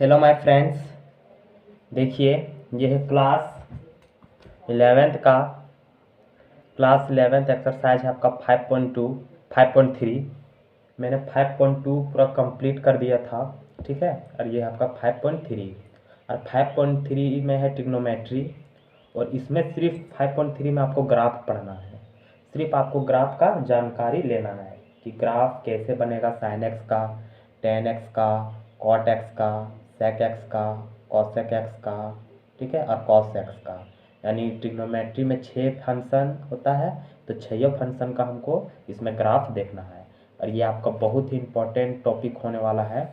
Hello my friends. देखिए, ये है क्लास 11th एक्सरसाइज है आपका 5.2 5.3। मैंने 5.2 पूरा कंप्लीट कर दिया था, ठीक है। और ये है आपका 5.3 और 5.3 में है ट्रिग्नोमेट्री। और इसमें सिर्फ 5.3 में आपको ग्राफ पढ़ना है। सिर्फ आपको ग्राफ का जानकारी लेना है कि ग्राफ कैसे बनेगा, साइन एक्स का, टेन एक्स का, कॉट एक्स का, सेक एक्स का, कॉसेक एक्स का, ठीक है, और कॉस एक्स का। यानी ट्रिग्नोमेट्री में 6 फंक्शन होता है, तो 6 फंक्शन का हमको इसमें ग्राफ देखना है। और ये आपका बहुत ही इम्पोर्टेंट टॉपिक होने वाला है,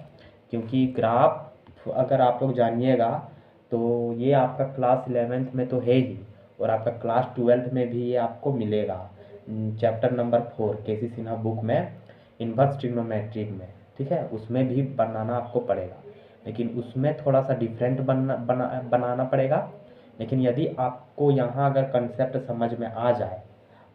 क्योंकि ग्राफ अगर आप लोग जानिएगा तो ये आपका क्लास 11th में तो है ही, और आपका क्लास 12th में भी ये आपको मिलेगा। चैप्टर नंबर 4 केसी सिन्हा बुक में, इन्वर्स ट्रिग्नोमेट्री में, ठीक है, उसमें भी बनाना आपको पड़ेगा। लेकिन उसमें थोड़ा सा डिफरेंट बनाना पड़ेगा। लेकिन यदि आपको यहाँ अगर कंसेप्ट समझ में आ जाए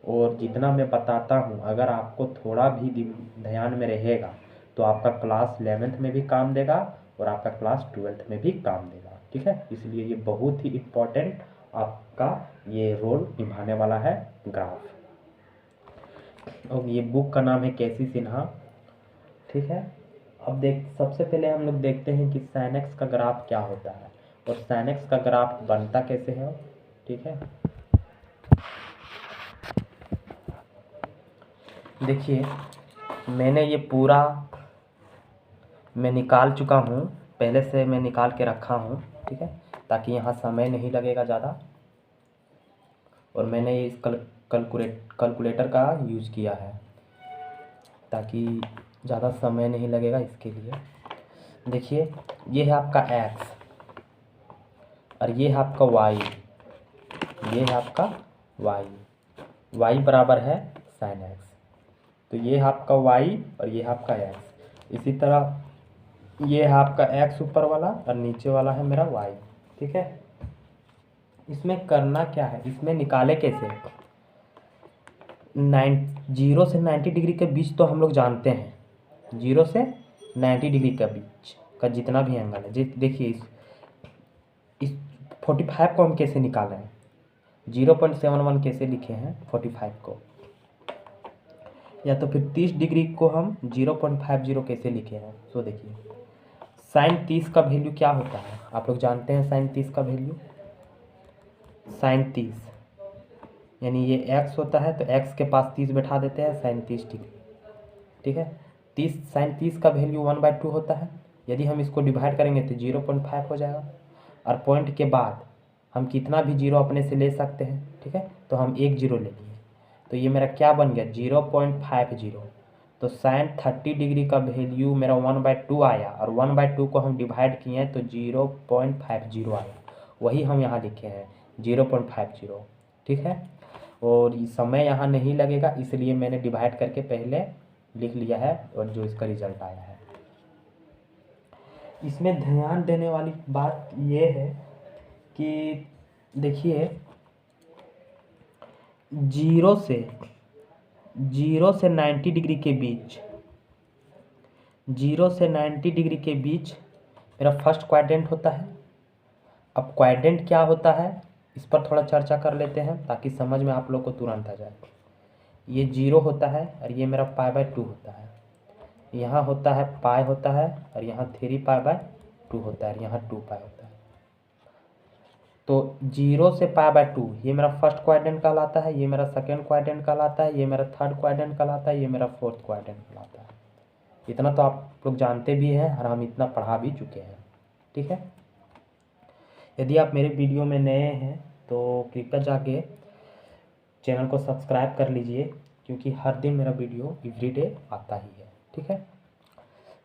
और जितना मैं बताता हूँ अगर आपको थोड़ा भी ध्यान में रहेगा तो आपका क्लास 11th में भी काम देगा और आपका क्लास 12th में भी काम देगा, ठीक है। इसलिए ये बहुत ही इम्पोर्टेंट आपका ये रोल निभाने वाला है ग्राफ। और ये बुक का नाम है केसी सिन्हा, ठीक है। अब सबसे पहले हम लोग देखते हैं कि साइन एक्स का ग्राफ क्या होता है और साइन एक्स का ग्राफ बनता कैसे है, ठीक है। देखिए, मैंने ये पूरा मैं निकाल चुका हूँ, पहले से मैं निकाल के रखा हूँ, ठीक है, ताकि यहाँ समय नहीं लगेगा ज़्यादा। और मैंने इस कैलकुलेटर का यूज़ किया है ताकि ज़्यादा समय नहीं लगेगा इसके लिए। देखिए, ये है आपका एक्स और ये है आपका वाई, ये है आपका वाई बराबर है साइन एक्स। तो ये है आपका वाई और ये है आपका एक्स। इसी तरह ये है आपका एक्स ऊपर वाला और नीचे वाला है मेरा वाई, ठीक है। इसमें करना क्या है, इसमें निकाले कैसे, 0 से 90 डिग्री के बीच तो हम लोग जानते हैं। 0 से 90 डिग्री के बीच का जितना भी एंगल है, देखिए इस 45 को हम कैसे निकाले हैं, 0.71 कैसे लिखे हैं 45 को, या तो फिर 30 डिग्री को हम 0.50 कैसे लिखे हैं। तो देखिए, साइन 30 का वैल्यू क्या होता है, आप लोग जानते हैं साइन 30 का वैल्यू। साइन 30 यानी ये x होता है तो x के पास 30 बैठा देते हैं, साइन 30 डिग्री, ठीक है। साइन 30 का वैल्यू 1/2 होता है। यदि हम इसको डिवाइड करेंगे तो 0.5 हो जाएगा। और पॉइंट के बाद हम कितना भी जीरो अपने से ले सकते हैं, ठीक है। तो हम एक जीरो ले लिए, तो ये मेरा क्या बन गया 0.50। तो साइन 30 डिग्री का वैल्यू मेरा 1/2 आया और 1/2 को हम डिवाइड किए हैं तो 0.50 आया। वही हम यहाँ लिखे हैं 0.50, ठीक है। और समय यहाँ नहीं लगेगा इसलिए मैंने डिवाइड करके पहले लिख लिया है और जो इसका रिजल्ट आया है। इसमें ध्यान देने वाली बात ये है कि देखिए, 0 से 90 डिग्री के बीच, 0 से 90 डिग्री के बीच मेरा फर्स्ट क्वाड्रेंट होता है। अब क्वाड्रेंट क्या होता है इस पर थोड़ा चर्चा कर लेते हैं ताकि समझ में आप लोग को तुरंत आ जाए। ये 0 होता है और ये मेरा π/2 होता है। यहाँ होता है पाई होता है और यहाँ 3π/2 होता है और यहाँ 2π होता है। तो 0 से π/2 ये मेरा फर्स्ट क्वाड्रेंट कहलाता है, ये मेरा सेकेंड क्वाड्रेंट कहलाता है, ये मेरा थर्ड क्वाड्रेंट कहलाता है, ये मेरा फोर्थ क्वाड्रेंट कहलाता है। इतना तो आप लोग जानते भी हैं और हम इतना पढ़ा भी चुके हैं, ठीक है। यदि आप मेरे वीडियो में नए हैं तो कृपया जाके चैनल को सब्सक्राइब कर लीजिए, क्योंकि हर दिन मेरा वीडियो एवरीडे आता ही है, ठीक है।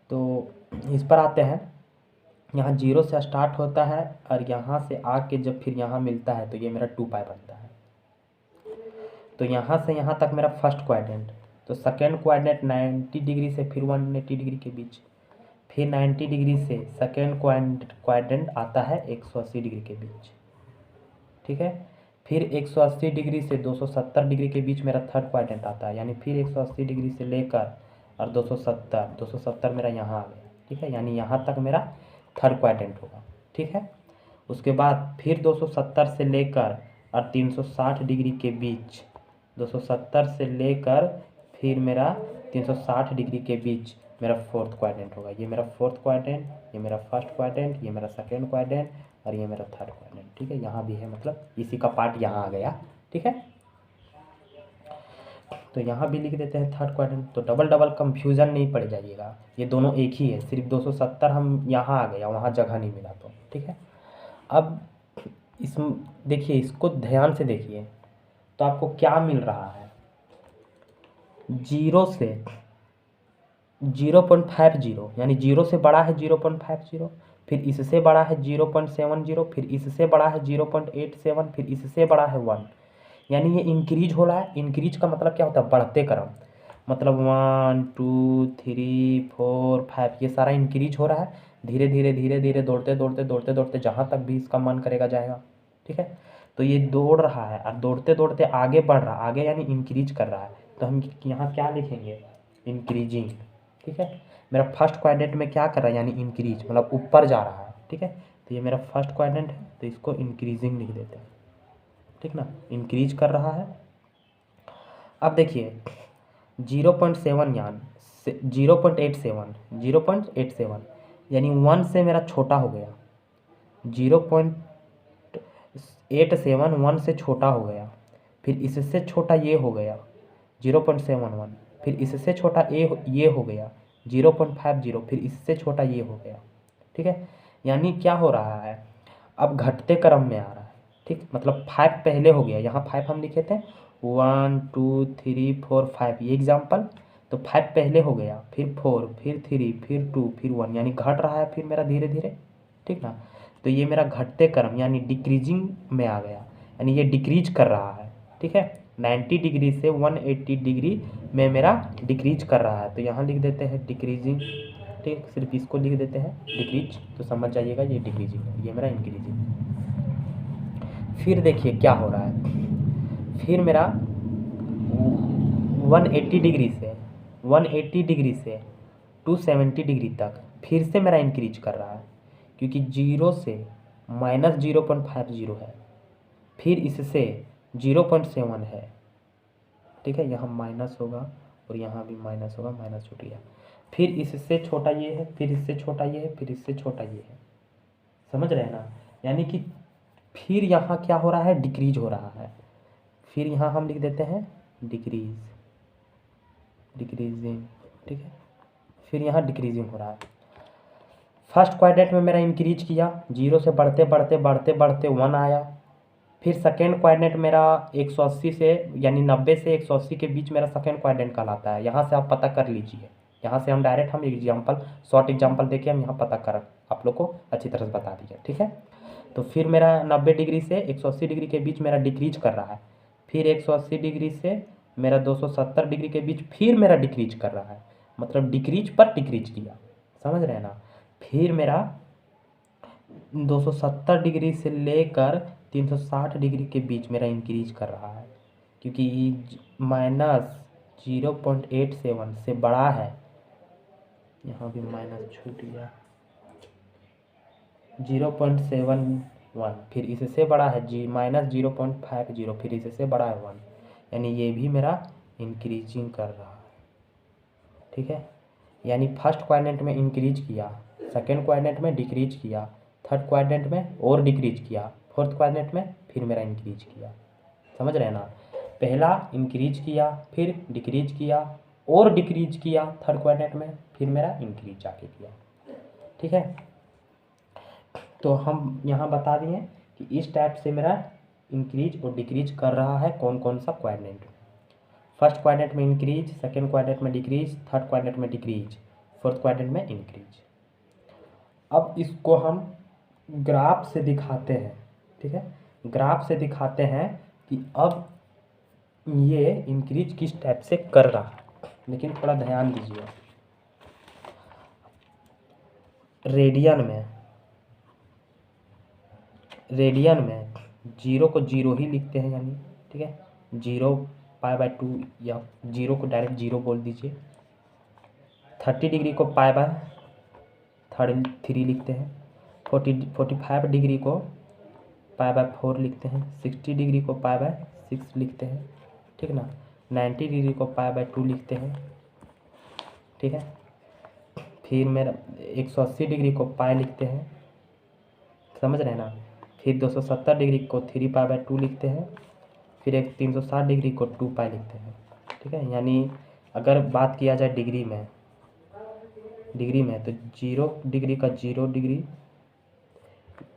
तो इस पर आते हैं, यहाँ 0 से स्टार्ट होता है और यहाँ से आके जब फिर यहाँ मिलता है तो ये मेरा 2π बनता है। तो यहाँ से यहाँ तक मेरा फर्स्ट क्वाड्रेंट, तो सेकेंड क्वाड्रेंट 90 डिग्री से फिर 180 डिग्री के बीच, फिर 90 डिग्री से सेकेंड क्वाड्रेंट आता है 180 डिग्री के बीच, ठीक है। फिर 180 डिग्री से 270 डिग्री के बीच मेरा थर्ड क्वाड्रेंट आता है, यानी फिर 180 डिग्री से लेकर और 270 मेरा यहाँ आ गया, ठीक है। यानी यहाँ तक मेरा थर्ड क्वाड्रेंट होगा, ठीक है। उसके बाद फिर 270 से लेकर और 360 डिग्री के बीच, 270 से लेकर फिर मेरा 360 डिग्री के बीच मेरा फोर्थ क्वाड्रेंट होगा। ये मेरा फोर्थ क्वाड्रेंट, ये मेरा फर्स्ट क्वाड्रेंट, ये मेरा सेकेंड क्वाड्रेंट और ये मेरा थर्ड क्वाड्रेंट, ठीक है। यहाँ भी है, मतलब इसी का पार्ट यहाँ आ गया, ठीक है। तो यहाँ भी लिख देते हैं थर्ड क्वाड्रेंट, तो डबल डबल कंफ्यूजन नहीं पड़ जाइएगा, ये दोनों एक ही है, सिर्फ 270 हम यहाँ आ गया, वहाँ जगह नहीं मिला, तो ठीक है। अब इस देखिए, इसको ध्यान से देखिए, तो आपको क्या मिल रहा है, 0 से 0.50, यानी 0 से बड़ा है 0.50, फिर इससे बड़ा है 0.70, फिर इससे बड़ा है 0.87, फिर इससे बड़ा है 1, यानी ये इंक्रीज हो रहा है। इंक्रीज का मतलब क्या होता है, बढ़ते क्रम, मतलब 1 2 3 4 5 ये सारा इंक्रीज हो रहा है, धीरे धीरे धीरे धीरे दौड़ते दौड़ते दौड़ते दौड़ते जहाँ तक भी इसका मन करेगा जाएगा, ठीक है। तो ये दौड़ रहा है और दौड़ते दौड़ते आगे बढ़ रहा है, आगे यानी इंक्रीज कर रहा है, तो हम यहाँ क्या लिखेंगे, इंक्रीजिंग, ठीक है। मेरा फर्स्ट क्वाड्रेंट में क्या कर रहा है, यानी इंक्रीज, मतलब ऊपर जा रहा है, ठीक है। तो ये मेरा फर्स्ट क्वाड्रेंट है, तो इसको इंक्रीजिंग लिख देते हैं, ठीक ना, इंक्रीज कर रहा है। अब देखिए 0.7 यानी 0.87 यानी 1 से मेरा छोटा हो गया, 0.87 1 से छोटा हो गया, फिर इससे छोटा ये हो गया 0.71, फिर इससे छोटा ये हो गया 0.50, फिर इससे छोटा ये हो गया, ठीक है। यानी क्या हो रहा है, अब घटते क्रम में आ रहा है, ठीक, मतलब 5 पहले हो गया, यहाँ 5 हम लिखे थे 1 2 3 4 5, ये एग्जाम्पल, तो 5 पहले हो गया, फिर 4, फिर 3, फिर 2, फिर 1, यानी घट रहा है फिर मेरा धीरे धीरे, ठीक ना। तो ये मेरा घटते क्रम यानी डिक्रीजिंग में आ गया, यानी ये डिक्रीज कर रहा है, ठीक है। 90 डिग्री से 180 डिग्री में मेरा डिक्रीज कर रहा है, तो यहाँ लिख देते हैं डिक्रीजिंग, ठीक, सिर्फ इसको लिख देते हैं डिक्रीज, तो समझ जाइएगा ये डिक्रीजिंग है, ये मेरा इंक्रीजिंग। फिर देखिए क्या हो रहा है, फिर मेरा 180 डिग्री से 270 डिग्री तक फिर से मेरा इंक्रीज कर रहा है, क्योंकि 0 से -0.50 है, फिर इससे 0.7 है, ठीक है। यहाँ माइनस होगा और यहाँ भी माइनस होगा, माइनस छूट गया, फिर इससे छोटा ये है, फिर इससे छोटा ये है, फिर इससे छोटा ये है, समझ रहे हैं ना। यानी कि फिर यहाँ क्या हो रहा है, डिक्रीज हो रहा है, फिर यहाँ हम लिख देते हैं डिक्रीजिंग, ठीक है। फिर यहाँ डिक्रीजिंग हो रहा है। फर्स्ट क्वाड्रेंट में मेरा इंक्रीज किया, 0 से बढ़ते बढ़ते बढ़ते बढ़ते 1 आया, फिर सेकेंड क्वाड्रेंट मेरा 180 से यानी 90 से 180 के बीच मेरा सेकेंड क्वाड्रेंट कहलाता है। यहाँ से आप पता कर लीजिए, यहाँ से हम डायरेक्ट हम एग्जाम्पल शॉर्ट एग्जाम्पल देके हम यहाँ पता कर आप लोग को अच्छी तरह से बता दिया, ठीक है। तो फिर मेरा 90 डिग्री से 180 डिग्री के बीच मेरा डिक्रीज कर रहा है, फिर 180 डिग्री से मेरा 270 डिग्री के बीच फिर मेरा डिक्रीज कर रहा है, मतलब डिक्रीज पर डिक्रीज किया, समझ रहे हैं ना। फिर मेरा 270 डिग्री से लेकर 360 डिग्री के बीच मेरा इंक्रीज कर रहा है, क्योंकि -0.87 से बड़ा है, यहाँ भी माइनस छूट गया, 0.71, फिर इससे बड़ा है -0.50, फिर इससे बड़ा है 1, यानी ये भी मेरा इंक्रीजिंग कर रहा है, ठीक है। यानी फर्स्ट क्वाड्रेंट में इंक्रीज किया, सेकेंड क्वाड्रेंट में डिक्रीज किया, थर्ड क्वाड्रेंट में और डिक्रीज किया, फोर्थ क्वाड्रेंट में फिर मेरा इंक्रीज किया, समझ रहे हैं ना। पहला इंक्रीज किया, फिर डिक्रीज किया और डिक्रीज किया थर्ड क्वाड्रेंट में, फिर मेरा इंक्रीज जाके किया, ठीक है। तो हम यहाँ बता दिए कि इस टाइप से मेरा इंक्रीज और डिक्रीज कर रहा है कौन कौन सा क्वाड्रेंट, फर्स्ट क्वाड्रेंट में इंक्रीज, सेकेंड क्वाड्रेंट में डिक्रीज, थर्ड क्वाड्रेंट में डिक्रीज, फोर्थ क्वाड्रेंट में इंक्रीज। अब इसको हम ग्राफ से दिखाते हैं, ठीक है, ग्राफ से दिखाते हैं कि अब ये इंक्रीज किस टाइप से कर रहा है, लेकिन थोड़ा ध्यान दीजिए। रेडियन में 0 को 0 ही लिखते हैं, यानी ठीक है, 0 π/2 या 0 को डायरेक्ट 0 बोल दीजिए। 30 डिग्री को π/3 लिखते हैं, 45 डिग्री को π/4 लिखते हैं, 60 डिग्री को π/6 लिखते हैं, ठीक ना। 90 डिग्री को π/2 लिखते हैं, ठीक है। फिर मेरा 180 डिग्री को पाई लिखते हैं, समझ रहे हैं ना। फिर 270 डिग्री को 3π/2 लिखते हैं, फिर एक 360 डिग्री को 2π लिखते हैं, ठीक है। यानी अगर बात किया जाए डिग्री में तो 0 डिग्री का 0 डिग्री,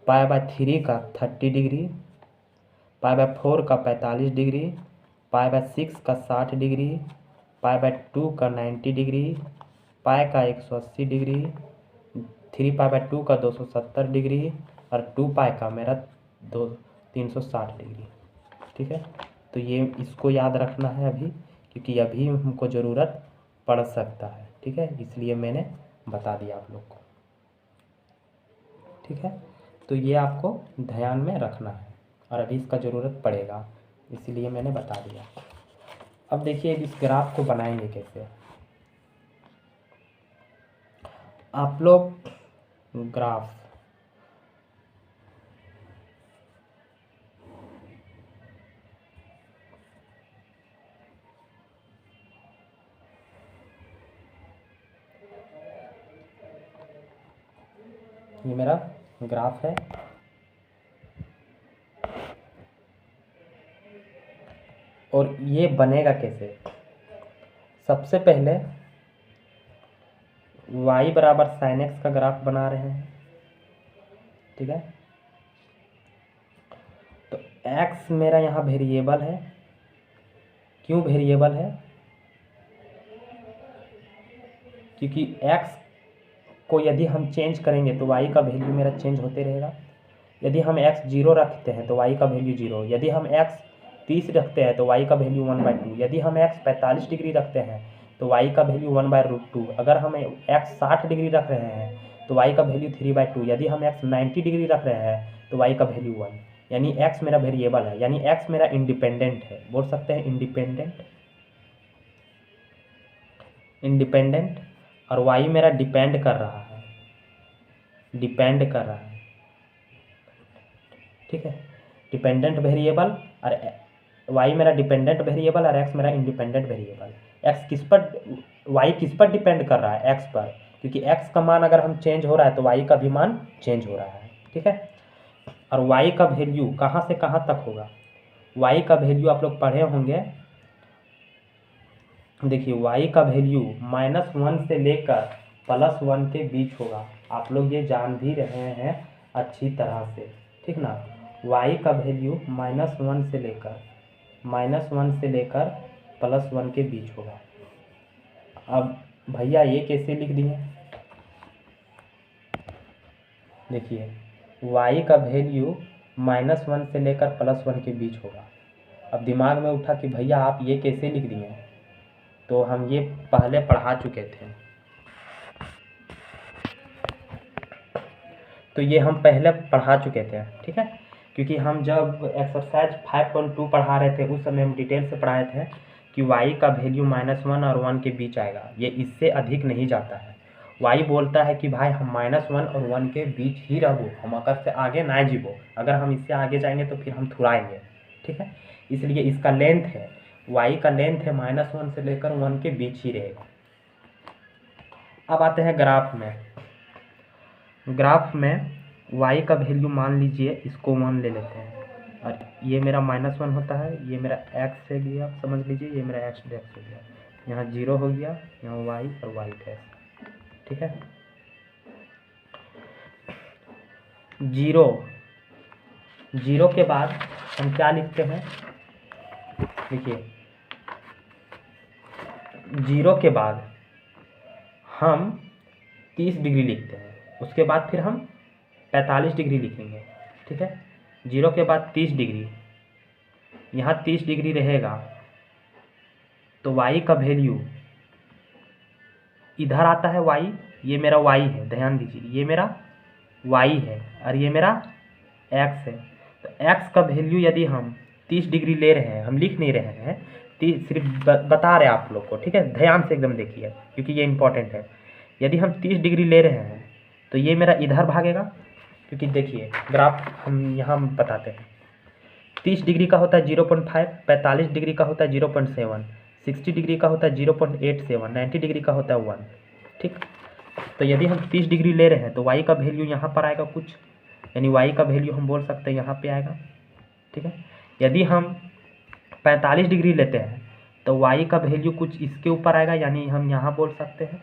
π/3 का 30 डिग्री, π/4 का 45 डिग्री, π/6 का 60 डिग्री, π/2 का 90 डिग्री, पाई का 180 डिग्री, 3π/2 का 270 डिग्री और 2π का मेरा 360 डिग्री, ठीक है। तो ये इसको याद रखना है अभी, क्योंकि अभी हमको ज़रूरत पड़ सकता है, ठीक है। इसलिए मैंने बता दिया आप लोग को, ठीक है। तो ये आपको ध्यान में रखना है और अभी इसका ज़रूरत पड़ेगा, इसीलिए मैंने बता दिया। अब देखिए इस ग्राफ को बनाएंगे कैसे। आप लोग ग्राफ ये मेरा ग्राफ है और ये बनेगा कैसे। सबसे पहले y बराबर sin x का ग्राफ बना रहे हैं, ठीक है। तो x मेरा यहाँ वेरिएबल है। क्यों वेरिएबल है? क्योंकि x को यदि हम चेंज करेंगे तो y का वैल्यू मेरा चेंज होते रहेगा। यदि हम x 0 रखते हैं तो y का वैल्यू 0, यदि हम x 30 रखते हैं तो y का वैल्यू 1/2, यदि हम x 45 डिग्री रखते हैं तो y का वैल्यू 1/√2, अगर हम x 60 डिग्री रख रहे हैं तो y का वैल्यू 3/2, यदि हम x 90 डिग्री रख रहे हैं तो y का वैल्यू 1। यानी x मेरा वेरिएबल है, यानी x मेरा इंडिपेंडेंट है, बोल सकते हैं इंडिपेंडेंट, और y मेरा डिपेंड कर रहा है, ठीक है। डिपेंडेंट वेरिएबल और y मेरा डिपेंडेंट वेरिएबल और x मेरा इंडिपेंडेंट वेरिएबल। y किस पर डिपेंड कर रहा है? x पर, क्योंकि x का मान अगर हम चेंज हो रहा है तो y का भी मान चेंज हो रहा है, ठीक है। और y का वैल्यू कहाँ से कहाँ तक होगा? y का वैल्यू आप लोग पढ़े होंगे, देखिए y का वैल्यू -1 से लेकर +1 के बीच होगा। आप लोग ये जान भी रहे हैं अच्छी तरह से, ठीक ना। y का वैल्यू -1 से लेकर +1 के बीच होगा। अब भैया ये कैसे लिख दिए? देखिए y का वैल्यू -1 से लेकर +1 के बीच होगा। अब दिमाग में उठा कि भैया आप ये कैसे लिख दिए, तो हम ये पहले पढ़ा चुके थे। तो ये हम पहले पढ़ा चुके थे, ठीक है। क्योंकि हम जब एक्सरसाइज 5.2 पढ़ा रहे थे उस समय हम डिटेल से पढ़ाए थे कि y का वैल्यू -1 और 1 के बीच आएगा, ये इससे अधिक नहीं जाता है। y बोलता है कि भाई हम -1 और 1 के बीच ही रहूँ, हम अगर से आगे ना जीवो, अगर हम इससे आगे जाएंगे तो फिर हम थुराएंगे, ठीक है। इसलिए इसका लेंथ है, y का लेंथ है -1 से लेकर 1 के बीच ही रहेगा। अब आते हैं ग्राफ में y का वैल्यू मान लीजिए इसको 1 ले लेते हैं, और ये मेरा -1 होता है, ये मेरा x है गया, समझ लीजिए ये मेरा x हो गया, यहाँ 0 हो गया, यहाँ y और y डैश, ठीक है। 0 के बाद हम क्या लिखते हैं? देखिए 0 के बाद हम 30 डिग्री लिखते हैं, उसके बाद फिर हम 45 डिग्री लिखेंगे, ठीक है। 0 के बाद 30 डिग्री, यहाँ 30 डिग्री रहेगा तो y का वैल्यू इधर आता है y, ये मेरा y है, ध्यान दीजिए ये मेरा y है और ये मेरा x है। तो x का वैल्यू यदि हम 30 डिग्री ले रहे हैं, हम लिख नहीं रहे हैं, सिर्फ बता रहे हैं आप लोग को, ठीक है। ध्यान से एकदम देखिए क्योंकि ये इंपॉर्टेंट है। यदि हम 30 डिग्री ले रहे हैं तो ये मेरा इधर भागेगा, क्योंकि देखिए ग्राफ हम यहाँ बताते हैं, 30 डिग्री का होता है 0.5, 45 डिग्री का होता है 0.7, 60 डिग्री का होता है 0.87, 90 डिग्री का होता है 1। ठीक, तो यदि हम 30 डिग्री ले रहे हैं तो y का वैल्यू यहाँ पर आएगा कुछ, यानी y का वैल्यू हम बोल सकते हैं यहाँ पे आएगा। ठीक है, यदि हम 45 डिग्री लेते हैं तो y का वैल्यू कुछ इसके ऊपर आएगा, यानी हम यहाँ बोल सकते हैं।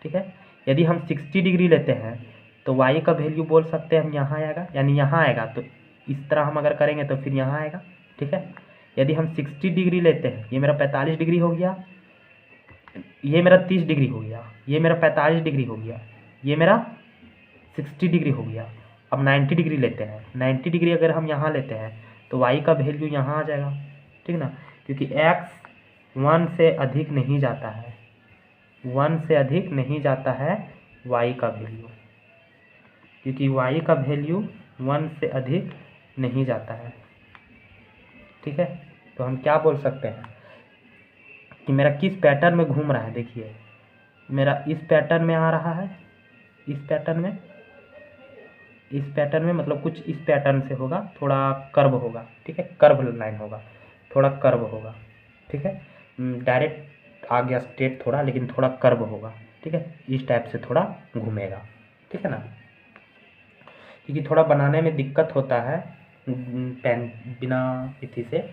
ठीक है, यदि हम 60 डिग्री लेते हैं तो y का वैल्यू बोल सकते हैं हम यहाँ आएगा, यानी यहाँ आएगा, तो इस तरह हम अगर करेंगे तो फिर यहाँ आएगा। ठीक है, यदि हम 60 डिग्री लेते हैं, ये मेरा 45 डिग्री हो गया, ये मेरा 30 डिग्री हो गया, ये मेरा 45 डिग्री हो गया, ये मेरा 60 डिग्री हो गया। अब 90 डिग्री लेते हैं, 90 डिग्री अगर हम यहाँ लेते हैं तो y का वैल्यू यहाँ आ जाएगा। ठीक ना, क्योंकि x 1 से अधिक नहीं जाता है, 1 से अधिक नहीं जाता है y का वैल्यू, क्योंकि y का वैल्यू 1 से अधिक नहीं जाता है। ठीक है, तो हम क्या बोल सकते हैं कि मेरा किस पैटर्न में घूम रहा है। देखिए मेरा इस पैटर्न में आ रहा है, इस पैटर्न में मतलब कुछ इस पैटर्न से होगा, थोड़ा कर्व होगा। ठीक है, कर्व लाइन होगा, थोड़ा कर्व होगा। ठीक है, डायरेक्ट आ गया स्ट्रेट थोड़ा, लेकिन थोड़ा कर्व होगा। ठीक है, इस टाइप से थोड़ा घूमेगा। ठीक है ना, क्योंकि थोड़ा बनाने में दिक्कत होता है पेन बिना इसी से,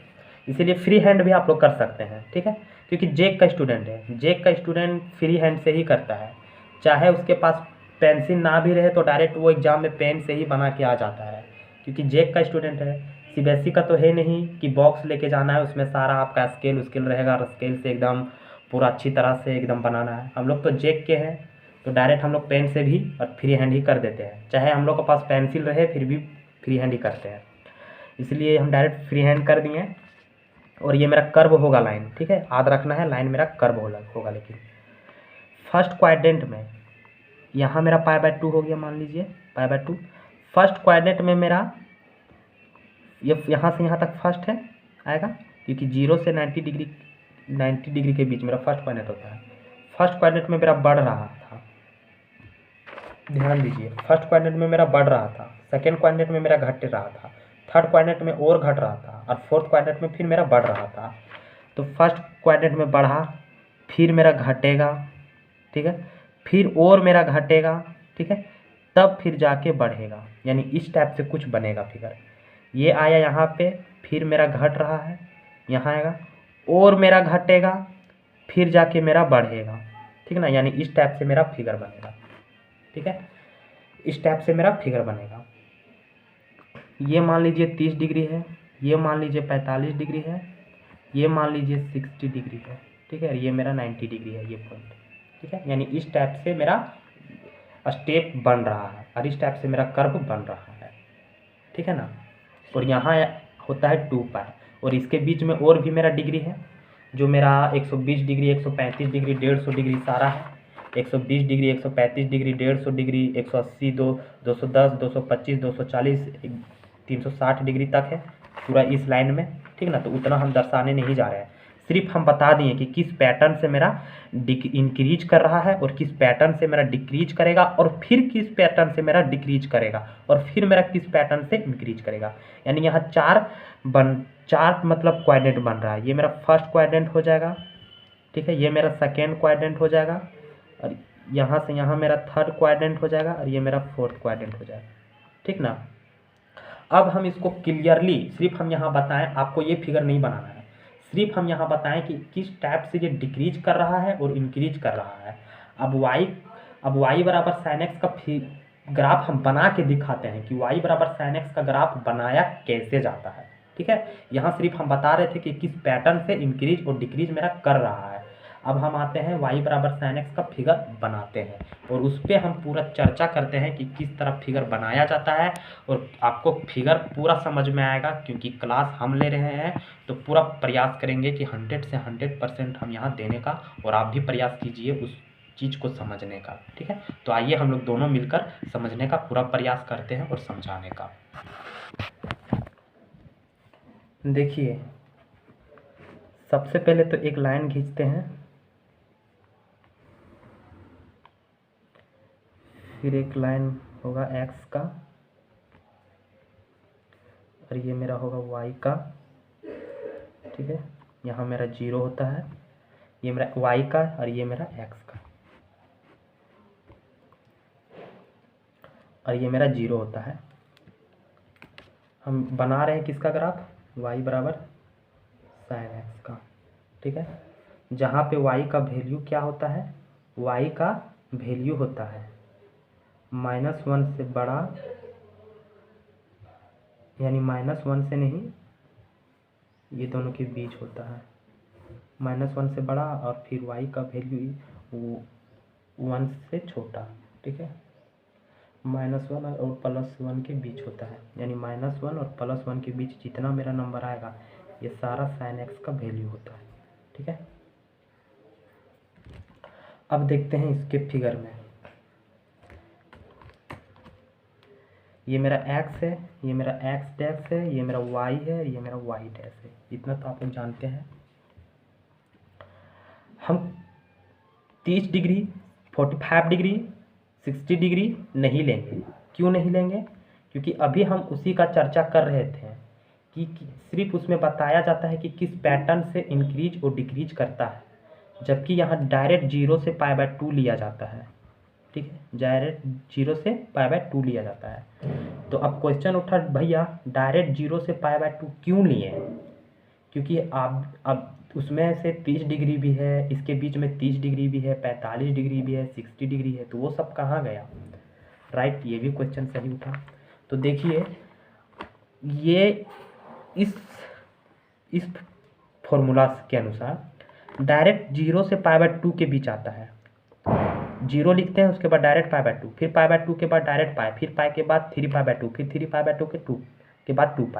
इसीलिए फ्री हैंड भी आप लोग कर सकते हैं। ठीक है, क्योंकि जेक का स्टूडेंट है, जेक का स्टूडेंट फ्री हैंड से ही करता है, चाहे उसके पास पेंसिल ना भी रहे तो डायरेक्ट वो एग्जाम में पेन से ही बना के आ जाता है, क्योंकि जेक का स्टूडेंट है। सीबीएसई का तो है नहीं कि बॉक्स लेके जाना है, उसमें सारा आपका स्केल रहेगा, और स्केल से एकदम पूरा अच्छी तरह से एकदम बनाना है। हम लोग तो जेक के हैं, तो डायरेक्ट हम लोग पेन से भी और फ्री हैंड ही कर देते हैं, चाहे हम लोग के पास पेंसिल रहे फिर भी फ्री हैंड ही करते हैं, इसलिए हम डायरेक्ट फ्री हैंड कर दिए। और ये मेरा कर्व होगा लाइन। ठीक है, याद रखना है लाइन मेरा कर्व होगा। लेकिन फर्स्ट क्वाड्रेंट में यहाँ मेरा π/2 हो गया, मान लीजिए π/2। फर्स्ट क्वाड्रेंट में मेरा ये यहाँ से यहाँ तक फर्स्ट है आएगा, क्योंकि 0 से 90 डिग्री के बीच मेरा फर्स्ट क्वाड्रेंट होता है। फर्स्ट क्वाड्रेंट में मेरा बढ़ रहा था, ध्यान दीजिए, फर्स्ट क्वाड्रेंट में मेरा बढ़ रहा था, सेकेंड क्वाड्रेंट में मेरा घट रहा था, थर्ड क्वाड्रेंट में और घट रहा था, और फोर्थ क्वाड्रेंट में फिर मेरा बढ़ रहा था। तो फर्स्ट क्वाड्रेंट में बढ़ा, फिर मेरा घटेगा। ठीक है, फिर और मेरा घटेगा। ठीक है, तब फिर जाके बढ़ेगा, यानी इस टाइप से कुछ बनेगा फिगर। ये आया यहाँ पे, फिर मेरा घट रहा है, यहाँ आएगा और मेरा घटेगा, फिर जाके मेरा बढ़ेगा। ठीक ना, यानी इस टाइप से मेरा फिगर बनेगा। ठीक है, इस टाइप से मेरा फिगर बनेगा। ये मान लीजिए 30 डिग्री है, ये मान लीजिए 45 डिग्री है, ये मान लीजिए 60 डिग्री है। ठीक है, ये मेरा 90 डिग्री है ये पॉइंट। ठीक है, यानी इस टाइप से मेरा स्टेप बन रहा है, और इस टाइप से मेरा कर्व बन रहा है। ठीक है ना, और यहाँ होता है 2π, और इसके बीच में और भी मेरा डिग्री है, जो मेरा 120 डिग्री, 135 डिग्री, 150 डिग्री सारा है। 120 डिग्री, 135 डिग्री, 150 डिग्री, 180, 210, 225, 240, 360 डिग्री तक है पूरा इस लाइन में। ठीक ना, तो उतना हम दर्शाने नहीं जा रहे हैं, सिर्फ हम बता दिए कि किस पैटर्न से मेरा इंक्रीज कर रहा है, और किस पैटर्न से मेरा डिक्रीज करेगा, और फिर किस पैटर्न से मेरा डिक्रीज करेगा, और फिर मेरा किस पैटर्न से इंक्रीज करेगा। यानी यहाँ चार मतलब क्वाड्रेंट बन रहा है। ये मेरा फर्स्ट क्वाड्रेंट हो जाएगा। ठीक है, ये मेरा सेकेंड क्वाड्रेंट हो जाएगा, और यहाँ से यहाँ मेरा थर्ड क्वाड्रेंट हो जाएगा, और ये मेरा फोर्थ क्वाड्रेंट हो जाएगा। ठीक ना, अब हम इसको क्लियरली सिर्फ हम यहाँ बताएं, आपको ये फिगर नहीं बनाना है, सिर्फ हम यहाँ बताएं कि किस टाइप से ये डिक्रीज कर रहा है और इंक्रीज कर रहा है। अब y बराबर sin x का ग्राफ हम बना के दिखाते हैं कि y बराबर sin x का ग्राफ बनाया कैसे जाता है। ठीक है, यहाँ सिर्फ हम बता रहे थे कि किस पैटर्न से इंक्रीज और डिक्रीज मेरा कर रहा है। अब हम आते हैं y बराबर sin x का फिगर बनाते हैं, और उस पर हम पूरा चर्चा करते हैं कि किस तरह फिगर बनाया जाता है, और आपको फिगर पूरा समझ में आएगा, क्योंकि क्लास हम ले रहे हैं तो पूरा प्रयास करेंगे कि 100 से 100% हम यहाँ देने का, और आप भी प्रयास कीजिए उस चीज़ को समझने का। ठीक है, तो आइए हम लोग दोनों मिलकर समझने का पूरा प्रयास करते हैं और समझाने का। देखिए, सबसे पहले तो एक लाइन खींचते हैं, फिर एक लाइन होगा x का, और ये मेरा होगा y का, ठीक है। यहाँ मेरा 0 होता है, ये मेरा y का और ये मेरा x का, और ये मेरा 0 होता है। हम बना रहे हैं किसका ग्राफ, y बराबर sin x का, ठीक है। जहाँ पे y का वैल्यू क्या होता है, y का वैल्यू होता है -1 से बड़ा, यानी -1 से नहीं, ये दोनों के बीच होता है, -1 से बड़ा और फिर y का वैल्यू 1 से छोटा, ठीक है। -1 और +1 के बीच होता है, यानी -1 और +1 के बीच जितना मेरा नंबर आएगा ये सारा sin x का वैल्यू होता है, ठीक है। अब देखते हैं इसके फिगर में, ये मेरा x है, ये मेरा x डैश है, ये मेरा y है, ये मेरा y डैश है। इतना तो आप लोग जानते हैं। हम 30 डिग्री, 45 डिग्री, 60 डिग्री नहीं लेंगे। क्यों नहीं लेंगे? क्योंकि अभी हम उसी का चर्चा कर रहे थे कि सिर्फ उसमें बताया जाता है कि किस पैटर्न से इंक्रीज और डिक्रीज करता है, जबकि यहाँ डायरेक्ट 0 से π/2 लिया जाता है, ठीक है। डायरेक्ट 0 से π/2 लिया जाता है। तो अब क्वेश्चन उठा, भैया डायरेक्ट 0 से π/2 क्यों लिए? क्योंकि अब उसमें से 30 डिग्री भी है, इसके बीच में 30 डिग्री भी है, 45 डिग्री भी है, 60 डिग्री है, तो वो सब कहाँ गया? राइट, ये भी क्वेश्चन सही उठा। तो देखिए ये इस फॉर्मूला के अनुसार डायरेक्ट 0 से π/2 के बीच आता है। 0 लिखते हैं, उसके बाद डायरेक्ट π/2, फिर π/2 के बाद डायरेक्ट π, फिर π के बाद 3π/2, फिर 3π/2 के 2 के बाद 2π,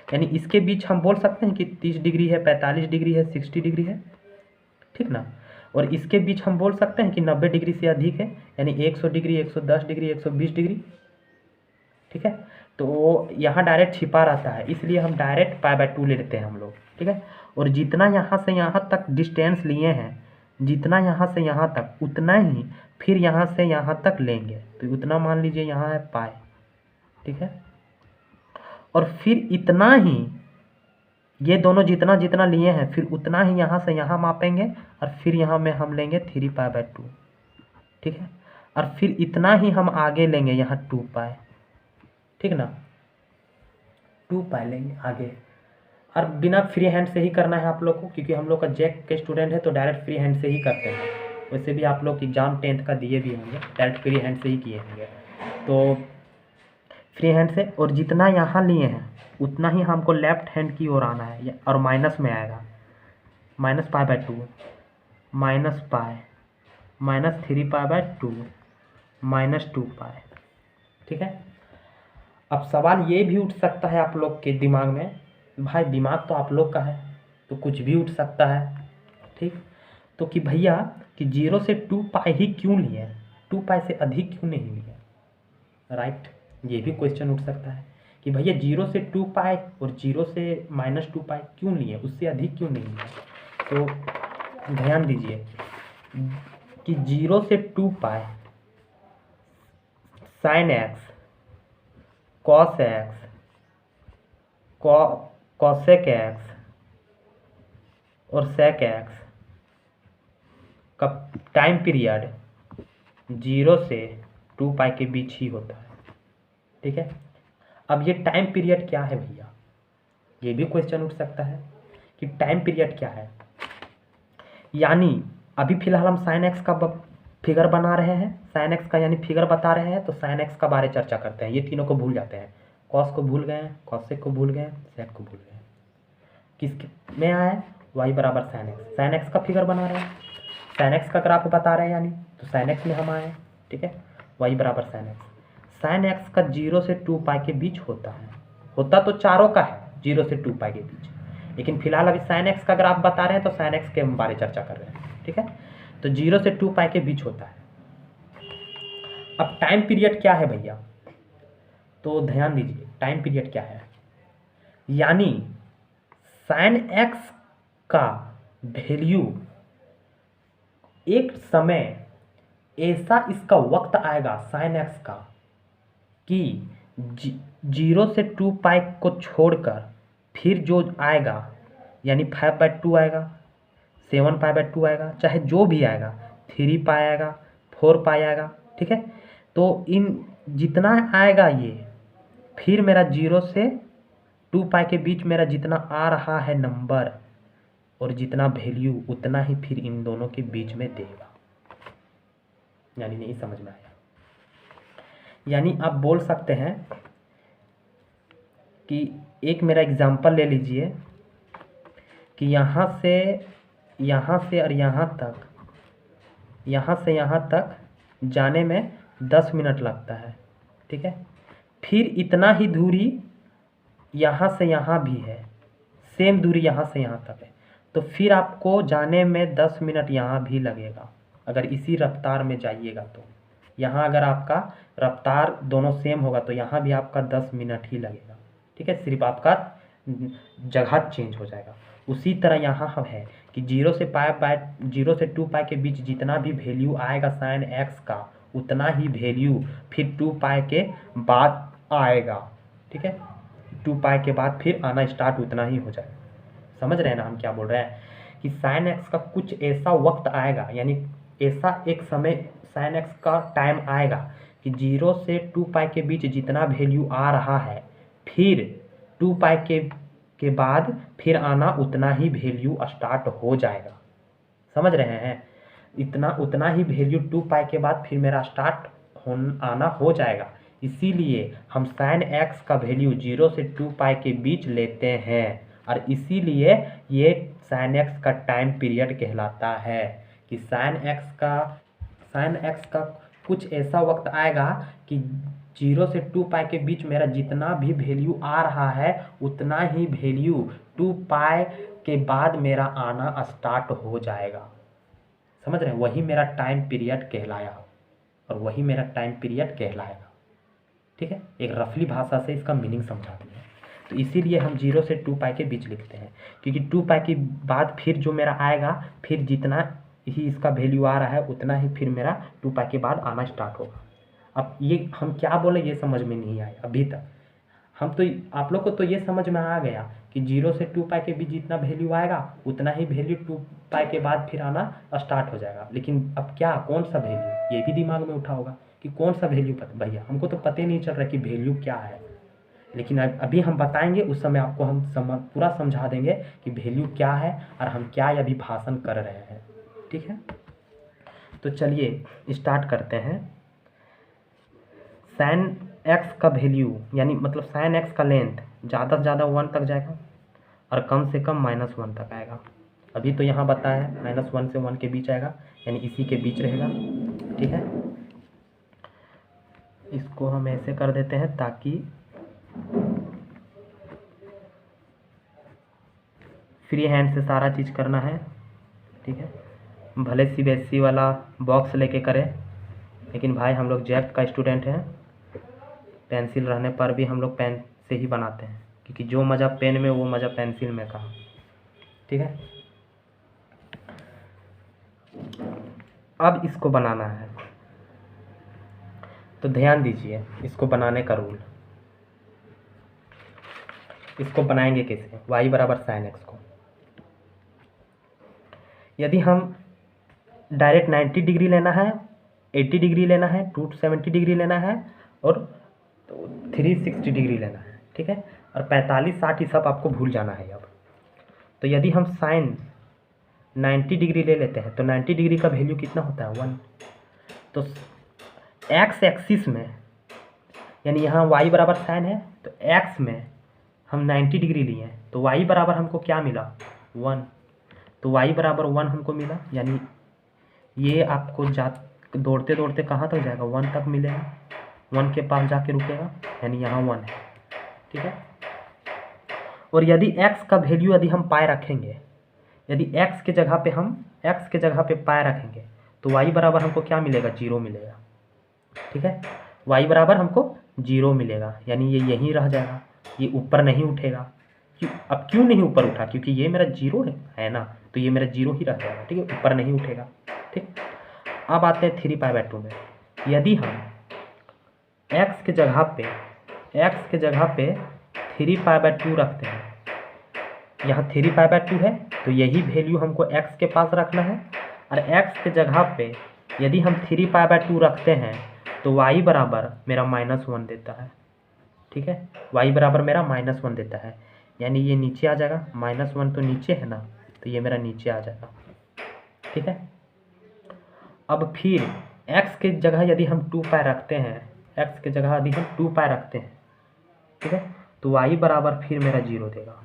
यानी इसके बीच हम बोल सकते हैं कि 30 डिग्री है, 45 डिग्री है, 60 डिग्री है, ठीक ना। और इसके बीच हम बोल सकते हैं कि 90 डिग्री से अधिक है, यानी 100 डिग्री, 110 डिग्री, 120 डिग्री, ठीक है। तो यहाँ डायरेक्ट छिपा रहता है, इसलिए हम डायरेक्ट π/2 ले लेते हैं हम लोग, ठीक है। और जितना यहाँ से यहाँ तक डिस्टेंस लिए हैं, जितना यहाँ से यहाँ तक, उतना ही फिर यहाँ से यहाँ तक लेंगे, तो उतना मान लीजिए यहाँ है π, ठीक है। और फिर इतना ही, ये दोनों जितना जितना लिए हैं, फिर उतना ही यहाँ से यहाँ मापेंगे, और फिर यहाँ में हम लेंगे 3π/2, ठीक है। और फिर इतना ही हम आगे लेंगे, यहाँ 2π, ठीक ना, 2π लेंगे आगे। और बिना फ्री हैंड से ही करना है आप लोग को, क्योंकि हम लोग का जैक के स्टूडेंट है तो डायरेक्ट फ्री हैंड से ही करते हैं। वैसे भी आप लोग एग्जाम 10th का दिए भी होंगे, डायरेक्ट फ्री हैंड से ही किए होंगे, तो फ्री हैंड से। और जितना यहाँ लिए हैं उतना ही हमको लेफ्ट हैंड की ओर आना है, और माइनस में आएगा, -π/2, -π, -3π/2, -2π, ठीक है। अब सवाल ये भी उठ सकता है आप लोग के दिमाग में, भाई दिमाग तो आप लोग का है तो कुछ भी उठ सकता है, ठीक। तो कि भैया कि 0 से 2π ही क्यों लिए, 2π से अधिक क्यों नहीं लिए? राइट, ये भी क्वेश्चन उठ सकता है कि भैया 0 से 2π और 0 से -2π क्यों लिए, उससे अधिक क्यों नहीं लिए? तो ध्यान दीजिए कि 0 से 2π sin x, cos x, cosec x और sec x का टाइम पीरियड 0 से 2π के बीच ही होता है, ठीक है। अब ये टाइम पीरियड क्या है भैया, ये भी क्वेश्चन उठ सकता है कि टाइम पीरियड क्या है। यानी अभी फिलहाल हम sin x का फिगर बना रहे हैं, sin x का यानी फिगर बता रहे हैं, तो sin x का बारे चर्चा करते हैं। ये तीनों को भूल जाते हैं, cos को भूल गए, cosec को भूल गए, sec को भूल गए। किस में आया है? y बराबर sin x का फिगर बना रहे हैं, sin x का ग्राफ बता रहे हैं, यानी तो sin x में हम आए, ठीक है। y बराबर sin x का 0 से 2π के बीच होता है, होता तो चारों का है 0 से 2π के बीच, लेकिन फिलहाल अभी sin x का ग्राफ बता रहे हैं तो sin x के बारे चर्चा कर रहे हैं, ठीक है। तो 0 से 2π के बीच होता है। अब टाइम पीरियड क्या है भैया, तो ध्यान दीजिए टाइम पीरियड क्या है, यानी sin x का वैल्यू एक समय ऐसा इसका वक्त आएगा sin x का कि जीरो से 2 पाई को छोड़कर फिर जो आएगा, यानी 5/2 आएगा, 7 पाई/2 आएगा, चाहे जो भी आएगा, 3 पाई आएगा, 4 पाई आएगा, ठीक है। तो इन जितना आएगा ये, फिर मेरा 0 से 2 पाई के बीच मेरा जितना आ रहा है नंबर और जितना वैल्यू, उतना ही फिर इन दोनों के बीच में देगा। यानी नहीं समझ में आया? यानी आप बोल सकते हैं कि एक मेरा एग्जांपल ले लीजिए कि यहाँ से और यहाँ से यहाँ तक जाने में 10 मिनट लगता है, ठीक है। फिर इतना ही दूरी यहाँ से यहाँ भी है, सेम दूरी यहाँ से यहाँ तक है, तो फिर आपको जाने में 10 मिनट यहाँ भी लगेगा अगर इसी रफ्तार में जाइएगा तो। यहाँ अगर आपका रफ्तार दोनों सेम होगा तो यहाँ भी आपका 10 मिनट ही लगेगा, ठीक है। सिर्फ आपका जगह चेंज हो जाएगा। उसी तरह यहाँ है कि 0 से 2 पाई के बीच जितना भी वैल्यू आएगा sin x का, उतना ही वैल्यू फिर 2 पाई के बाद आएगा, ठीक है। 2 पाई के बाद फिर आना स्टार्ट उतना ही हो जाएगा। समझ रहे हैं ना हम क्या बोल रहे हैं? कि sin x का कुछ ऐसा वक्त आएगा, यानी ऐसा एक समय sin x का टाइम आएगा कि 0 से 2 पाई के बीच जितना वैल्यू आ रहा है, फिर 2 पाई के बाद फिर आना उतना ही वैल्यू स्टार्ट हो जाएगा। समझ रहे हैं? उतना ही वैल्यू 2 पाई के बाद फिर मेरा आना हो जाएगा। इसीलिए हम sin x का वैल्यू 0 से 2 पाई के बीच लेते हैं और इसीलिए ये sin x का टाइम पीरियड कहलाता है कि sin x का कुछ ऐसा वक्त आएगा कि 0 से 2 पाई के बीच मेरा जितना भी वैल्यू आ रहा है, उतना ही वैल्यू 2 पाई के बाद मेरा आना स्टार्ट हो जाएगा। समझ रहे हैं? वही मेरा टाइम पीरियड कहलाया और वही मेरा टाइम पीरियड कहलाएगा, ठीक है। एक रफली भाषा से इसका मीनिंग समझा दिया। तो इसीलिए हम 0 से 2 पाई के बीच लिखते हैं, क्योंकि 2 पाई के बाद फिर जो मेरा आएगा, फिर जितना ही इसका वैल्यू आ रहा है उतना ही फिर मेरा 2 पाई के बाद आना स्टार्ट होगा। अब ये हम क्या बोले ये समझ में नहीं आया अभी तक। हम तो आप लोग को तो ये समझ में आ गया कि 0 से 2 पाई के बीच जितना वैल्यू आएगा उतना ही वैल्यू 2 पाई के बाद फिर आना स्टार्ट हो जाएगा। लेकिन अब क्या, कौन सा वैल्यू, ये भी दिमाग में उठा होगा कि कौन सा वैल्यू भैया हमको तो पता ही नहीं चल रहा कि वैल्यू क्या है। लेकिन अभी हम बताएंगे, उस समय आपको हम पूरा समझा देंगे कि वैल्यू क्या है और हम क्या अभी भाषण कर रहे हैं, ठीक है। तो चलिए स्टार्ट करते हैं। sin x का वैल्यू, यानी मतलब sin x का लेंथ ज़्यादा से ज़्यादा 1 तक जाएगा और कम से कम -1 तक आएगा। अभी तो यहाँ बताया है -1 से 1 के बीच आएगा, यानी इसी के बीच रहेगा, ठीक है। इसको हम ऐसे कर देते हैं ताकि फ्री हैंड से सारा चीज़ करना है, ठीक है। भले CBSE वाला बॉक्स लेके करें, लेकिन भाई हम लोग जैक का स्टूडेंट हैं। पेंसिल रहने पर भी हम लोग पेन से ही बनाते हैं, क्योंकि जो मज़ा पेन में वो मज़ा पेंसिल में कहाँ, ठीक है। अब इसको बनाना है तो ध्यान दीजिए इसको बनाने का रूल। इसको बनाएंगे कैसे? y बराबर sin x को यदि हम डायरेक्ट 90 डिग्री लेना है, 80 डिग्री लेना है, 270 डिग्री लेना है और 360 डिग्री लेना है, ठीक है। और 45, 60 सब आपको भूल जाना है अब। तो यदि हम साइन 90 डिग्री ले लेते हैं तो 90 डिग्री का वैल्यू कितना होता है? 1। तो x एक्सिस में, यानी यहाँ y बराबर साइन है तो x में हम 90 डिग्री लिए तो y बराबर हमको क्या मिला? 1। तो y बराबर 1 हमको मिला, यानी ये आपको दौड़ते दौड़ते कहाँ तक जाएगा? 1 तक मिलेगा, 1 के पास जाके रुकेगा, यानी यहाँ 1 है, ठीक है। और यदि x का वैल्यू यदि हम पाए रखेंगे, यदि x के जगह पे पाए रखेंगे तो y बराबर हमको क्या मिलेगा? 0 मिलेगा, ठीक है। y बराबर हमको 0 मिलेगा, यानी ये यहीं रह जाएगा, ये ऊपर नहीं उठेगा। अब क्यों नहीं ऊपर उठा? क्योंकि ये मेरा 0 है ना, तो ये मेरा 0 ही रह जाएगा, ठीक है, ऊपर नहीं उठेगा, ठीक। अब आते हैं 3 पाई/2 में। यदि हम x के जगह पे x के जगह पे 3π/2 रखते हैं, यहाँ 3π/2 है तो यही वैल्यू हमको x के पास रखना है, और x के जगह पे यदि हम 3π/2 रखते हैं तो y बराबर मेरा -1 देता है। ठीक है, y बराबर मेरा -1 देता है, यानी ये नीचे आ जाएगा, -1 तो नीचे है ना, तो ये मेरा नीचे आ जाएगा। ठीक है, अब फिर x के जगह यदि हम 2π रखते हैं, x के जगह यदि हम 2π रखते हैं, ठीक है, तो y बराबर फिर मेरा 0 देगा।